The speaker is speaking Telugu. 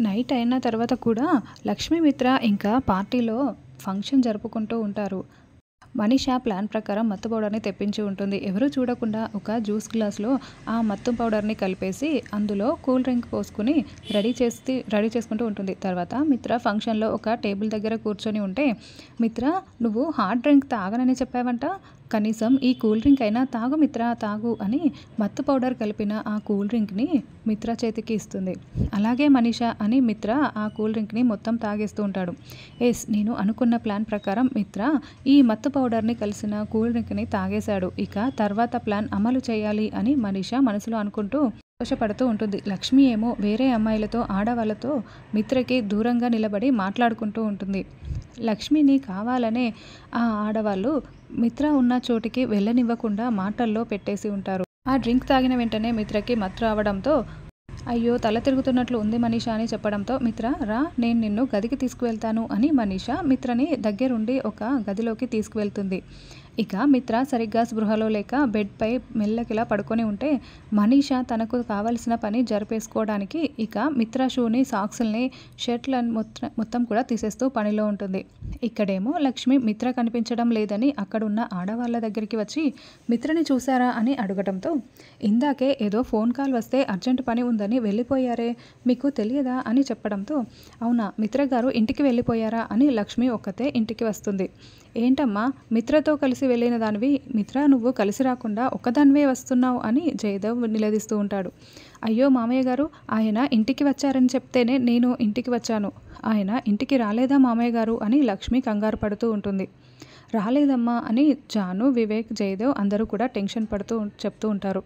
నైట్ అయిన తర్వాత కూడా లక్ష్మీమిత్ర ఇంకా పార్టీలో ఫంక్షన్ జరుపుకుంటూ ఉంటారు. మనీషా ప్లాన్ ప్రకారం మత్తు పౌడర్ని తెప్పించి ఉంటుంది. ఎవరూ చూడకుండా ఒక జ్యూస్ గ్లాస్లో ఆ మత్తు పౌడర్ని కలిపేసి అందులో కూల్ డ్రింక్ పోసుకుని రెడీ చేసుకుంటూ ఉంటుంది. తర్వాత మిత్ర ఫంక్షన్లో ఒక టేబుల్ దగ్గర కూర్చొని ఉంటే, మిత్ర నువ్వు హాట్ డ్రింక్ తాగనని చెప్పావంట, కనీసం ఈ కూల్ డ్రింక్ అయినా తాగు మిత్ర తాగు అని మత్తు పౌడర్ కలిపిన ఆ కూల్ డ్రింక్ని మిత్ర చేతికి ఇస్తుంది. అలాగే మనీషా అని మిత్ర ఆ కూల్ డ్రింక్ని మొత్తం తాగేస్తూ ఉంటాడు. ఎస్, నేను అనుకున్న ప్లాన్ ప్రకారం మిత్ర ఈ మత్తు పౌడర్ని కలిసిన కూల్ డ్రింక్ని తాగేశాడు. ఇక తర్వాత ప్లాన్ అమలు చేయాలి అని మనీషా మనసులో అనుకుంటూ సంతోషపడుతూ ఉంటుంది. లక్ష్మి ఏమో వేరే అమ్మాయిలతో ఆడవాళ్ళతో మిత్రకి దూరంగా నిలబడి మాట్లాడుకుంటూ ఉంటుంది. లక్ష్మిని కావాలనే ఆ ఆడవాళ్ళు మిత్ర ఉన్న చోటికి వెళ్ళనివ్వకుండా మాటల్లో పెట్టేసి ఉంటారు. ఆ డ్రింక్ తాగిన వెంటనే మిత్రకి మత్తు రావడంతో, అయ్యో తల తిరుగుతున్నట్లు ఉంది మనీషా అని చెప్పడంతో, మిత్ర రా నేను నిన్ను గదికి తీసుకువెళ్తాను అని మనీషా మిత్రని దగ్గరుండి ఒక గదిలోకి తీసుకువెళ్తుంది. ఇక మిత్ర సరిగ్గా స్పృహలో లేక బెడ్పై మెల్లకిలా పడుకొని ఉంటే, మనీషా తనకు కావలసిన పని జరిపేసుకోవడానికి ఇక మిత్ర షూని, సాక్స్ని, షర్ట్లను మొత్తం కూడా తీసేస్తూ పనిలో ఉంటుంది. ఇక్కడేమో లక్ష్మి మిత్ర కనిపించడం లేదని అక్కడున్న ఆడవాళ్ళ దగ్గరికి వచ్చి మిత్రని చూసారా అని అడగడంతో, ఇందాకే ఏదో ఫోన్ కాల్ వస్తే అర్జెంట్ పని ఉందని వెళ్ళిపోయారే, మీకు తెలియదా అని చెప్పడంతో, అవునా మిత్ర గారు ఇంటికి వెళ్ళిపోయారా అని లక్ష్మి ఒక్కతే ఇంటికి వస్తుంది. ఏంటమ్మా మిత్రతో కలిసి వెళ్ళిన దానివి, మిత్ర నువ్వు కలిసి రాకుండా ఒక్కదానివే వస్తున్నావు అని జయదేవ్ నిలదీస్తూ ఉంటాడు. అయ్యో మామయ్య గారు, ఆయన ఇంటికి వచ్చారని చెప్తేనే నేను ఇంటికి వచ్చాను, ఆయన ఇంటికి రాలేదా మామయ్య గారు అని లక్ష్మి కంగారు పడుతూ ఉంటుంది. రాలేదమ్మా అని జాను, వివేక్, జయదేవ్ అందరూ కూడా టెన్షన్ పడుతూ చెప్తూ ఉంటారు.